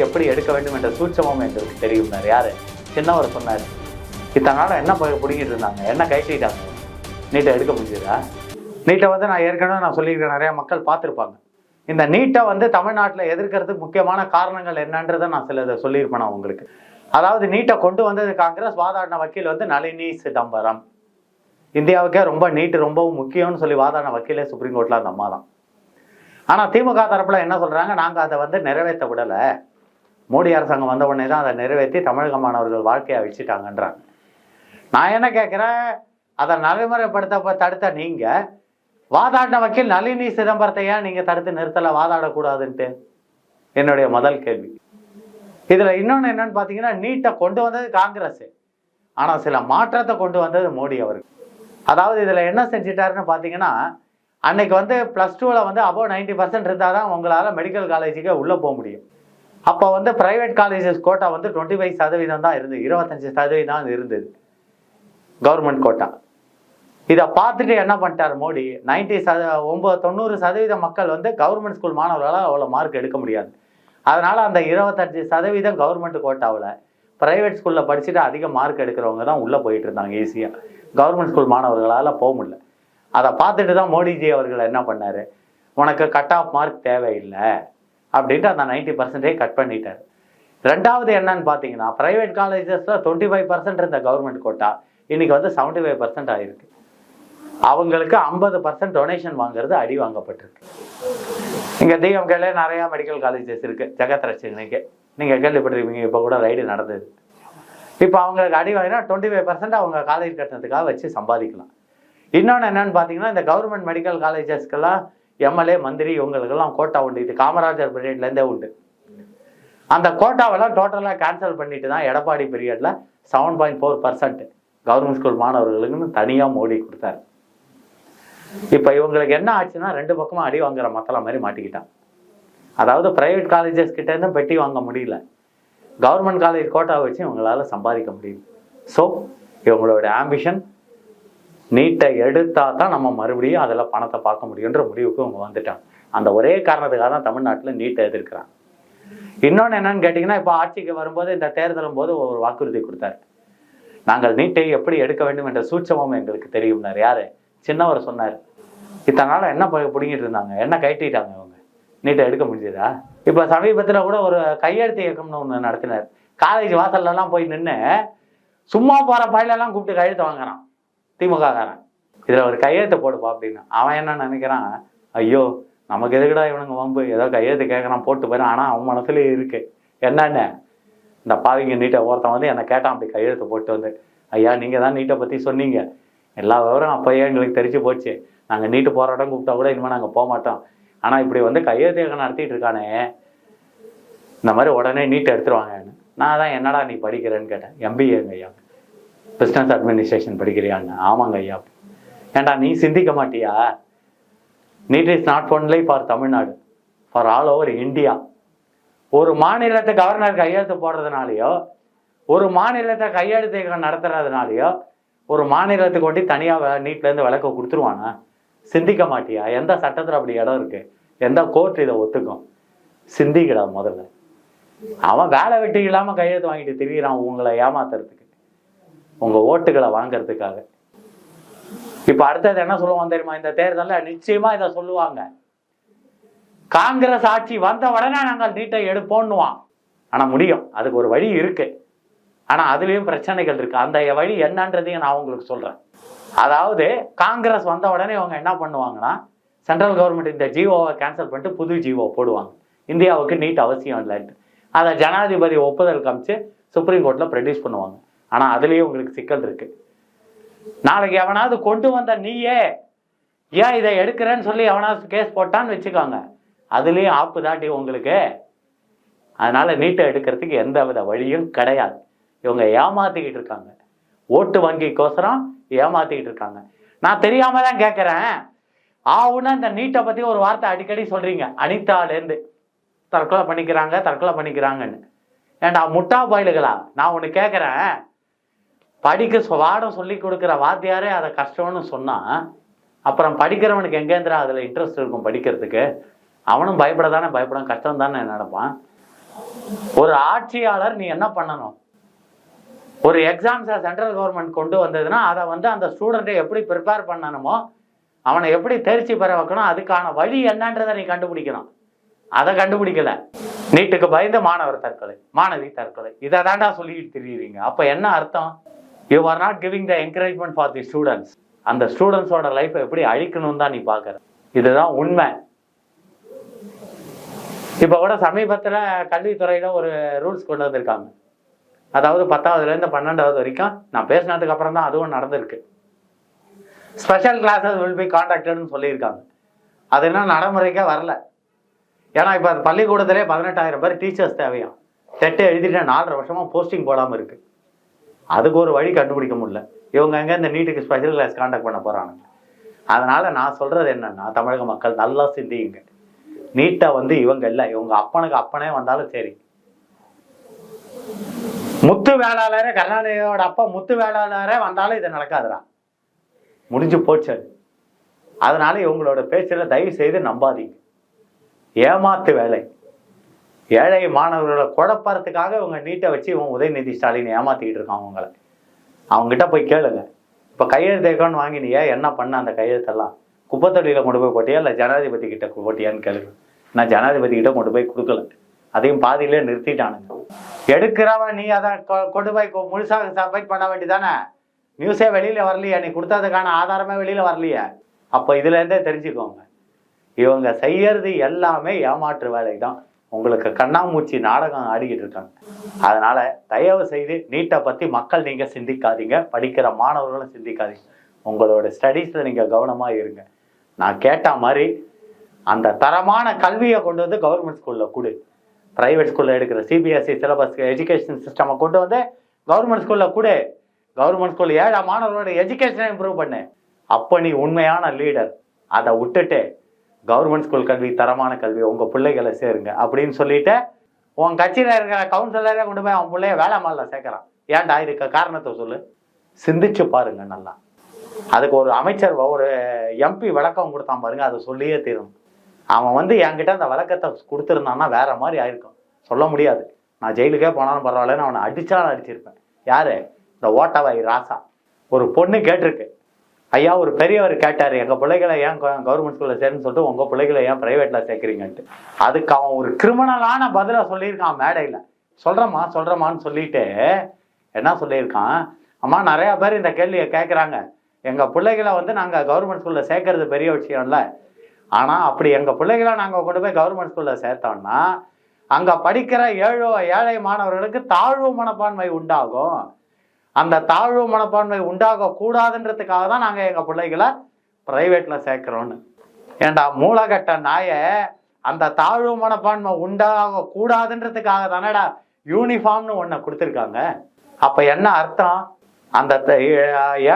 எப்படி எடுக்க வேண்டும் என்ற சூட்சமும் எங்களுக்கு தெரியும். யாரு சின்னவர் சொன்னார். இத்தனை நாள் என்ன பிடிங்கிட்டு இருந்தாங்க, என்ன கைட்டிட்டாங்க, நீட்டை எடுக்க முடிஞ்சதா? நீட்டை நான் ஏற்கனவே சொல்லியிருக்கேன், நிறைய மக்கள் பார்த்துருப்பாங்க. இந்த நீட்டை தமிழ்நாட்டில் எதிர்க்கிறதுக்கு முக்கியமான காரணங்கள் என்னன்றதை நான் சிலதை சொல்லியிருப்பேன் உங்களுக்கு. அதாவது நீட்டை கொண்டு வந்தது காங்கிரஸ், வாதாடின வக்கீல் நளினி சிதம்பரம். இந்தியாவுக்கே நீட்டு ரொம்பவும் முக்கியம்னு சொல்லி வாதாடின வக்கீலே சுப்ரீம் கோர்ட்ல அந்த அம்மா தான். ஆனால் திமுக தரப்புல என்ன சொல்றாங்க, நாங்கள் அதை நிறைவேற்ற விடலை, மோடி அரசாங்கம் வந்த உடனே தான் அதை நிறைவேற்றி தமிழக மாணவர்கள் வாழ்க்கையை அழிச்சிட்டாங்கன்றாங்க. நான் என்ன கேட்குறேன், அதை நடைமுறைப்படுத்த தடுத்த நீங்க வாதாடின வக்கீல் நளினி சிதம்பரத்தை ஏன் நீங்க தடுத்து நிறுத்தலை, வாதாடக்கூடாதுன்ட்டு என்னுடைய முதல் கேள்வி. இதுல இன்னொன்று என்னன்னு பார்த்தீங்கன்னா, நீட்டை கொண்டு வந்தது காங்கிரஸ், ஆனால் சில மாற்றத்தை கொண்டு வந்தது மோடி அவர்கள். அதாவது இதுல என்ன செஞ்சிட்டாருன்னு பார்த்தீங்கன்னா, அன்னைக்கு +2ல் அபோவ் 90% இருந்தால் தான் உங்களால் மெடிக்கல் காலேஜுக்கு உள்ளே போக முடியும். அப்போ பிரைவேட் காலேஜஸ் கோட்டா 25% தான் இருந்தது, 25% தான் இருந்தது கவர்மெண்ட் கோட்டா. இதை பார்த்துட்டு என்ன பண்ணிட்டார் மோடி, 90% மக்கள் கவர்மெண்ட் ஸ்கூல் மாணவர்களால் அவ்வளோ மார்க் எடுக்க முடியாது. அதனால அந்த 25% கவர்மெண்ட் கோட்டாவில் பிரைவேட் ஸ்கூலில் படிச்சுட்டு அதிக மார்க் எடுக்கிறவங்க தான் உள்ளே போயிட்டு இருந்தாங்க ஈஸியாக. கவர்மெண்ட் ஸ்கூல் மாணவர்களால் போக முடியல. அதை பார்த்துட்டு தான் மோடிஜி அவர்கள் என்ன பண்ணார், உனக்கு கட் ஆஃப் மார்க் தேவையில்லை அப்படின்ட்டு அந்த 90% கட் பண்ணிட்டார். ரெண்டாவது என்னன்னு பார்த்தீங்கன்னா, பிரைவேட் காலேஜஸில் 25% இருந்த கவர்மெண்ட் கோட்டா இன்னைக்கு 75% ஆயிருக்கு. அவங்களுக்கு 50% டொனேஷன் வாங்குறது அடி வாங்கப்பட்டிருக்கு. இங்கே டிஎம்கேல நிறையா மெடிக்கல் காலேஜஸ் இருக்குது, ஜெகத் ரட்சகனுக்கு நீங்கள் கேள்விப்பட்டிருப்பீங்க, இப்போ கூட ரைடு நடந்தது. இப்போ அவங்களுக்கு அடி வாங்கினா 25% அவங்க காலேஜ் கட்டணத்துக்காக வச்சு சம்பாதிக்கலாம். இன்னொன்று என்னன்னு பார்த்தீங்கன்னா, இந்த கவர்மெண்ட் மெடிக்கல் காலேஜஸ்க்கெல்லாம் எம்எல்ஏ மந்திரி இவங்களுக்கெல்லாம் கோட்டா உண்டு. இது காமராஜர் பீரியட்லேருந்தே உண்டு. அந்த கோட்டாவெல்லாம் டோட்டலாக கேன்சல் பண்ணிட்டு தான் எடப்பாடி பீரியடில் 7.4% கவர்மெண்ட் ஸ்கூல் மாணவர்களுக்குன்னு தனியாக மோடி கொடுத்தாரு. இப்போ இவங்களுக்கு என்ன ஆச்சுன்னா, ரெண்டு பக்கமும் அடி வாங்குற மத்தள மாதிரி மாட்டிக்கிட்டான். அதாவது பிரைவேட் காலேஜஸ் கிட்டேருந்து பெட்டி வாங்க முடியல, கவர்மெண்ட் காலேஜ் கோட்டாவை வச்சு இவங்களால சம்பாதிக்க முடியல. ஸோ இவங்களோட ஆம்பிஷன் நீட்டை எடுத்தா தான் நம்ம மறுபடியும் அதில் பணத்தை பார்க்க முடியுன்ற முடிவுக்கு அவங்க வந்துட்டாங்க. அந்த ஒரே காரணத்துக்காக தான் தமிழ்நாட்டில் நீட்டை எதிர்க்கிறாங்க. இன்னொன்று என்னன்னு கேட்டிங்கன்னா, இப்போ ஆட்சிக்கு வரும்போது இந்த தேர்தலும் போது ஒரு வாக்குறுதி கொடுத்தாரு, நாங்கள் நீட்டை எப்படி எடுக்க வேண்டும் என்ற சூட்சமும் எங்களுக்கு தெரியும்னார். யாரு சின்னவர் சொன்னார். இத்தனை நாள் என்ன பிடிங்கிட்டு இருந்தாங்க, என்ன கைட்டிட்டாங்க, இவங்க நீட்டை எடுக்க முடிஞ்சதா? இப்போ சமீபத்தில் கூட ஒரு கையெழுத்து இயக்கம்னு ஒன்று நடத்தினார். காலேஜ் வாசல்லாம் போய் நின்று சும்மா போகிற பயிலெல்லாம் கூப்பிட்டு கையெழுத்து வாங்குறான் திமுககாரன். இதில் ஒரு கையெழுத்து போடுப்பா அப்படின்னு. அவன் என்ன நினைக்கிறான், ஐயோ நமக்கு எதுக்குடா இவனுங்க வம்பு, ஏதோ கையெழுத்து கேட்குறான் போட்டு போயிடும். ஆனால் அவன் மனசுலேயே இருக்கு என்னென்ன, இந்த பாவிங்க நீட்டை ஒருத்தன் என்னை கேட்டான், அப்படி கையெழுத்து போட்டு ஐயா நீங்கள் தான் நீட்டை பற்றி சொன்னீங்க, எல்லா விவரம் அப்போயே எங்களுக்கு தெரிஞ்சு போச்சு, நாங்கள் நீட்டு போராட்டம் கூப்பிட்டா கூட இனிமேல் நாங்கள் போக மாட்டோம். ஆனால் இப்படி கையெழுத்து இயக்கம் நடத்திட்டு இருக்கானே, இந்த மாதிரி உடனே நீட்டை எடுத்துருவாங்கன்னு. நான் தான் என்னடா நீ படிக்கிறேன்னு கேட்டேன். எம்பிஏங்க ஐயா, பிஸ்னஸ் அட்மினிஸ்ட்ரேஷன் படிக்கிறியான்னு. ஆமாங்க ஐயா. ஏண்டா நீ சிந்திக்க மாட்டியா, need is not only for Tamil Nadu, for all over India. ஒரு மாநிலத்தை கவர்னர் கையெழுத்து போடுறதுனாலையோ, ஒரு மாநிலத்தை கையெழுத்து நடத்துறதுனாலையோ ஒரு மாநிலத்துக்கு ஒட்டி தனியாக நீட்லேருந்து விளக்க கொடுத்துருவானா? சிந்திக்க மாட்டியா? எந்த சட்டத்தில் அப்படி இடம் இருக்கு? எந்த கோர்ட் இதை ஒத்துக்கும்? சிந்திக்கடா முதல்ல. அவன் வேலை வெட்டி இல்லாமல் கையெழுத்து வாங்கிட்டு திரிகிறான் உங்களை ஏமாத்துறதுக்கு, உங்க ஓட்டுகளை வாங்கறதுக்காக. இப்ப அடுத்தது என்ன சொல்லுவான் தெரியுமா, இந்த தேர்தலில் நிச்சயமா இதை சொல்லுவாங்க, காங்கிரஸ் ஆட்சி வந்த உடனே நாங்கள் நீட்டை எடுப்போன்னுவான். ஆனா முடியும், அதுக்கு ஒரு வழி இருக்கு. ஆனா அதுலயும் பிரச்சனைகள் இருக்கு. அந்த வழி என்னன்றதையும் நான் உங்களுக்கு சொல்றேன். அதாவது காங்கிரஸ் வந்த உடனே அவங்க என்ன பண்ணுவாங்கன்னா, சென்ட்ரல் கவர்மெண்ட் இந்த ஜிஓவை கேன்சல் பண்ணிட்டு புது ஜிஓ போடுவாங்க, இந்தியாவுக்கு நீட் அவசியம் இல்லைன்ட்டு. அதை ஜனாதிபதி ஒப்புதல் காமிச்சு சுப்ரீம் கோர்ட்ல ப்ரொடியூஸ் பண்ணுவாங்க. ஆனா அதுலயே உங்களுக்கு சிக்கல் இருக்கு. நாளைக்கு எவனாவது கொண்டு வந்த நீயே ஏன் இதை எடுக்கிறேன்னு சொல்லி எவனாவது கேஸ் போட்டான்னு வச்சுக்கோங்க, அதுலயும் ஆப்பு தாட்டி உங்களுக்கு. அதனால நீட்டை எடுக்கிறதுக்கு எந்த வித வழியும் கிடையாது. இவங்க ஏமாத்திக்கிட்டு இருக்காங்க, ஓட்டு வங்கிக்கோசரம் ஏமாத்திக்கிட்டு இருக்காங்க. நான் தெரியாம தான் கேட்கிறேன், ஆவுன்னா இந்த நீட்டை பத்தி ஒரு வார்த்தை அடிக்கடி சொல்றீங்க, அனிதாலேருந்து தற்கொலை பண்ணிக்கிறாங்கன்னு. ஏன்டா முட்டா பாயிலுகளா, நான் ஒன்று கேட்குறேன், படிக்க வாடம் சொல்லி கொடுக்குற வாத்தியாரே அதை கஷ்டம்னு சொன்னா, அப்புறம் படிக்கிறவனுக்கு எங்கேந்திரா அதில் இன்ட்ரெஸ்ட் இருக்கும் படிக்கிறதுக்கு? அவனும் பயப்படான், கஷ்டம் தானே நடப்பான். ஒரு ஆட்சியாளர் நீ என்ன பண்ணணும்? ஒரு எக்ஸாம்ஸை சென்ட்ரல் கவர்மெண்ட் கொண்டு வந்ததுன்னா அதை வந்து அந்த ஸ்டூடெண்ட்டை எப்படி ப்ரிப்பேர் பண்ணணுமோ, அவனை எப்படி தேர்ச்சி பெற வைக்கணும், அதுக்கான வழி என்னன்றதை நீ கண்டுபிடிக்கணும். அதை கண்டுபிடிக்கல. நீட்டுக்கு பயந்து மாணவர் தற்கொலை, மாணவி தற்கொலை, இதை தாண்டா சொல்லிட்டு தெரியுறீங்க. அப்போ என்ன அர்த்தம்? You are not giving the encouragement for the students. அந்த ஸ்டூடெண்ட்ஸோட லைஃப்பை எப்படி அழிக்கணும்னு தான் நீ பார்க்குற. இதுதான் உண்மை. இப்போ கூட சமீபத்தில் கல்வித்துறையில் ஒரு ரூல்ஸ் கொண்டு வந்திருக்காங்க. அதாவது 10ஆவதுலேருந்து 12ஆவது வரைக்கும், நான் பேசினதுக்கு அப்புறம் தான் அதுவும் நடந்திருக்கு, ஸ்பெஷல் கிளாஸஸ் வில் பி கான்டாக்டட்னு சொல்லியிருக்காங்க. அது என்ன நடைமுறைக்கே வரல. ஏன்னா இப்போ அது பள்ளிக்கூடத்திலே 18,000 பேர் டீச்சர்ஸ் தேவையா, டெட்டு எழுதிட்டு 4.5 வருஷமாக போஸ்டிங் போடாமல் இருக்குது. அதுக்கு ஒரு வழி கண்டுபிடிக்க முடியல. இவங்க எங்கே இந்த நீட்டுக்கு ஸ்பெஷல் கிளாஸ் கான்டாக்ட் பண்ண போகிறாங்க. அதனால் நான் சொல்கிறது என்னென்னா, தமிழக மக்கள் நல்லா சிந்தியுங்க. நீட்டை வந்து இவங்க இல்லை, இவங்க அப்பனுக்கு அப்பனே வந்தாலும் சரி. முத்து வேளாளரே, கருணாநிதியோட அப்பா முத்து வேளாளரே வந்தாலும் இது நடக்காதுடா, முடிஞ்சு போச்சு. அதனால இவங்களோட பேச்சில் தயவு செய்து நம்பாதீங்க. ஏமாத்து வேலை. ஏழை மாணவர்களை குழப்பறதுக்காக இவங்க நீட்டை வச்சு இவங்க உதயநிதி ஸ்டாலின் ஏமாத்திக்கிட்டு இருக்காங்க. அவங்கள அவங்ககிட்ட போய் கேளுங்க. இப்போ கையெழுத்து வைக்கணும்னு வாங்கினியா, என்ன பண்ண அந்த கையெழுத்தெல்லாம்? குப்பத்தொட்டியில் கொண்டு போய் போட்டியா இல்லை ஜனாதிபதி கிட்ட போட்டியான்னு கேளுங்க. நான் ஜனாதிபதி கிட்ட கொண்டு போய் கொடுக்கல, அதையும் பாதியிலே நிறுத்திட்டானுங்க. எடுக்கிறவன் நீ அதை கொண்டு போய் முழுசாக சப்மிட் பண்ண வேண்டியதானே. நியூஸே வெளியில வரலையா, நீ கொடுத்ததுக்கான ஆதாரமே வெளியில வரலையா? அப்போ இதுல இருந்தே தெரிஞ்சுக்கோங்க, இவங்க செய்யறது எல்லாமே ஏமாற்று வேலை தான். உங்களுக்கு கண்ணாமூச்சி நாடகம் ஆடிக்கிட்டு இருக்காங்க. அதனால தயவு செய்து நீட்டை பத்தி மக்கள் நீங்க சிந்திக்காதீங்க, படிக்கிற மாணவர்களும் சிந்திக்காதீங்க. உங்களோட ஸ்டடீஸ்ல நீங்க கவனமா இருங்க. நான் கேட்ட மாதிரி அந்த தரமான கல்வியை கொண்டு வந்து கவர்மெண்ட் ஸ்கூல்ல கொடு. பிரைவேட் ஸ்கூல்ல எடுக்கிற சிபிஎஸ்இ சிலபஸ் எஜுகேஷன் சிஸ்டமை கொண்டு வந்து கவர்மெண்ட் ஸ்கூல்ல கொடு. கவர்மெண்ட் ஸ்கூல் ஏழை மாணவர்களோட எஜுகேஷனை இம்ப்ரூவ் பண்ணு. அப்போ நீ உண்மையான லீடர். அதை விட்டுட்டு கவர்மெண்ட் ஸ்கூல் கல்வி, தரமான கல்வி, உங்க பிள்ளைகளை சேருங்க அப்படின்னு சொல்லிட்டு உன் கட்சியில இருக்கிற கவுன்சிலரே கொண்டு போய் அவன் பிள்ளைய வேலை மாடல சேர்க்கிறான். ஏன்டா? இதுக்கு காரணத்தை சொல்லு. சிந்திச்சு பாருங்க நல்லா. அதுக்கு ஒரு அமைச்சர், ஒரு எம்பி விளக்கம் கொடுத்தான் பாருங்க, அதை சொல்லியே தீரும். அவன் வந்து என்கிட்ட அந்த விளக்கத்தை கொடுத்துருந்தான்னா வேற மாதிரி ஆயிருக்கும். சொல்ல முடியாது. நான் ஜெயிலுக்கே போனாலும் பரவாயில்லன்னு அவனை அடிச்சாலும் அடிச்சிருப்பேன். யாரு? இந்த ஓட்டவாய் ராசா. ஒரு பொண்ணு கேட்டிருக்கு, ஐயா ஒரு பெரியவர் கேட்டார், எங்கள் பிள்ளைகளை ஏன் கவர்மெண்ட் ஸ்கூலில் சேர்ன்னு சொல்லிட்டு உங்கள் பிள்ளைகளை ஏன் ப்ரைவேட்டில் சேர்க்குறீங்கன்ட்டு. அதுக்கு அவன் ஒரு கிரிமினலான பதிலை சொல்லியிருக்கான் மேடையில். சொல்கிறேம்மான்னு சொல்லிட்டு என்ன சொல்லியிருக்கான், அம்மா நிறையா பேர் இந்த கேள்வியை கேட்குறாங்க, எங்கள் பிள்ளைகளை வந்து நாங்கள் கவர்மெண்ட் ஸ்கூலில் சேர்க்கறது பெரிய விஷயம் இல்லை, ஆனால் அப்படி எங்கள் பிள்ளைகளை நாங்கள் கொண்டு போய் கவர்மெண்ட் ஸ்கூலில் சேர்த்தோம்னா அங்கே படிக்கிற ஏழை மாணவர்களுக்கு தாழ்வு மனப்பான்மை உண்டாகும். அந்த தாழ்வு மனப்பான்மை உண்டாக கூடாதுன்றதுக்காக தான் நாங்கள் எங்கள் பிள்ளைகளை ப்ரைவேட்டில் சேர்க்குறோன்னு. ஏண்டா மூலகட்ட நாய, அந்த தாழ்வு மனப்பான்மை உண்டாக கூடாதுன்றதுக்காக தானடா யூனிஃபார்ம்னு ஒன்றை கொடுத்துருக்காங்க. அப்போ என்ன அர்த்தம்? அந்த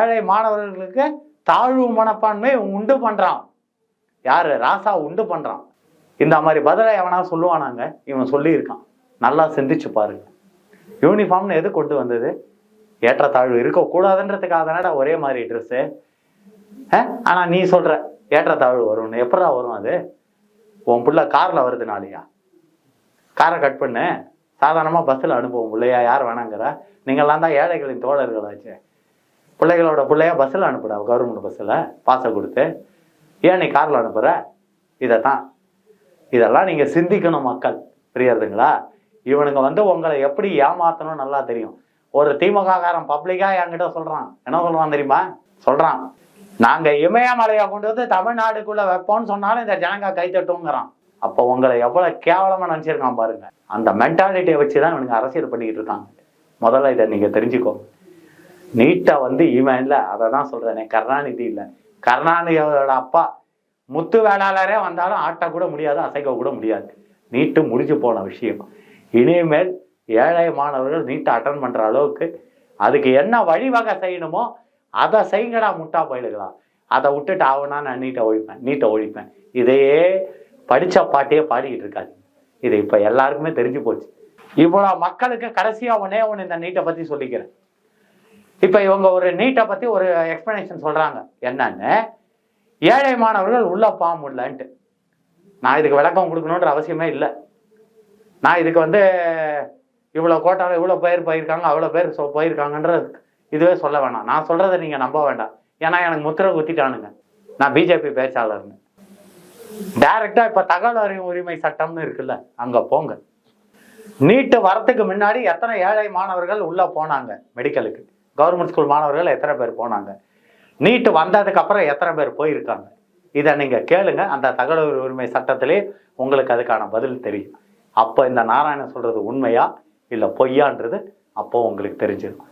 ஏழை மாணவர்களுக்கு தாழ்வு மனப்பான்மை உண்டு பண்ணுறான். யாரு? ராசா உண்டு பண்ணுறான். இந்த மாதிரி பதிலை எவனா சொல்லுவானாங்க? இவன் சொல்லியிருக்கான். நல்லா சிந்திச்சு பாருங்க. யூனிஃபார்ம்னு எது கொண்டு வந்தது? ஏற்றத்தாழ்வு இருக்கக்கூடாதுன்றதுக்காக தானடா ஒரே மாதிரி ட்ரெஸ்ஸு. ஆனால் நீ சொல்கிற ஏற்றத்தாழ்வு வரும்னு. எப்படா வரும் அது? உன் பிள்ளை காரில் வருதுனாலையா? காரை கட் பண்ணு, சாதாரணமாக பஸ்ஸில் அனுப்புவோம் பிள்ளையா, யார் வேணாங்கிற? நீங்கள்லாம் தான் ஏழைகளின் தோழர்களாச்சு. பிள்ளைகளோட பிள்ளையா பஸ்ஸில் அனுப்புடா, கவர்மெண்ட் பஸ்ஸில் பாசை கொடுத்து. ஏன் நீ காரில் அனுப்புகிற? இதெல்லாம் நீங்கள் சிந்திக்கணும் மக்கள். புரியுறதுங்களா? இவனுங்க வந்து உங்களை எப்படி ஏமாத்தணும் நல்லா தெரியும். ஒரு திமுககாரன் பப்ளிக்காக என்கிட்ட சொல்கிறான். என்ன சொல்கிறான் தெரியுமா? சொல்கிறான், நாங்கள் இமயமலையை கொண்டு வந்து தமிழ்நாடுக்குள்ளே வைப்போம்னு சொன்னாலும் இந்த ஜனங்க கைத்தட்டுங்கிறான். அப்போ உங்களை எவ்வளோ கேவலமாக நினச்சிருக்கான் பாருங்க. அந்த மென்டாலிட்டியை வச்சு தான் இவனுங்க அரசியல் பண்ணிக்கிட்டு இருக்காங்க. முதல்ல இதை நீங்கள் தெரிஞ்சுக்கோங்க. நீட்டை வந்து இவன் இல்லை, அதை தான் சொல்கிறேனே, கருணாநிதி இல்லை. கருணாநிதியோட அப்பா முத்து வேளாளரே வந்தாலும் ஆட்டக்கூட முடியாது, அசைக்க கூட முடியாது. நீட்டு முடிஞ்சு போன விஷயம். இனிமேல் ஏழை மாணவர்கள் நீட்டை அட்டன் பண்ணுற அளவுக்கு அதுக்கு என்ன வழிவகை செய்யணுமோ அதை செய்யுங்கடா முட்டா பயிலுங்களா. அதை விட்டுட்டு ஆகுனா நான் நீட்டை ஒழிப்பேன் இதையே படித்த பாட்டியே பாடிக்கிட்டு இருக்காது. இது இப்போ எல்லாருக்குமே தெரிஞ்சு போச்சு. இவ்வளோ மக்களுக்கு கடைசியாக ஒன்று இந்த நீட்டை பற்றி சொல்லிக்கிறேன். இப்போ இவங்க ஒரு நீட்டை பற்றி ஒரு எக்ஸ்பிளனேஷன் சொல்கிறாங்க. என்னன்னு, ஏழை மாணவர்கள் உள்ள போக முடியலன்ட்டு. நான் இதுக்கு விளக்கம் கொடுக்கணுன்ற அவசியமே இல்லை. நான் இதுக்கு வந்து இவ்வளோ கோட்டாவில் இவ்வளோ பேர் போயிருக்காங்க அவ்வளோ பேர் போயிருக்காங்கன்ற இதுவே சொல்ல வேணாம். நான் சொல்கிறத நீங்கள் நம்ப வேண்டாம். ஏன்னா எனக்கு முத்திரை குத்திட்டானுங்க, நான் பிஜேபி பேச்சாளர்னு. டைரெக்டாக இப்போ தகவல் உரிமை சட்டம்னு இருக்குல்ல, அங்கே போங்க. நீட்டு வரத்துக்கு முன்னாடி எத்தனை ஏழை மாணவர்கள் உள்ளே போனாங்க மெடிக்கலுக்கு? கவர்மெண்ட் ஸ்கூல் மாணவர்கள் எத்தனை பேர் போனாங்க? நீட்டு வந்ததுக்கு அப்புறம் எத்தனை பேர் போயிருக்காங்க? இதை நீங்கள் கேளுங்க. அந்த தகவல் உரிமை சட்டத்திலே உங்களுக்கு அதுக்கான பதில் தெரியும். அப்போ இந்த நாராயணன் சொல்கிறது உண்மையா இல்லை பொய்யான்றது அப்போ உங்களுக்கு தெரிஞ்சிடும்.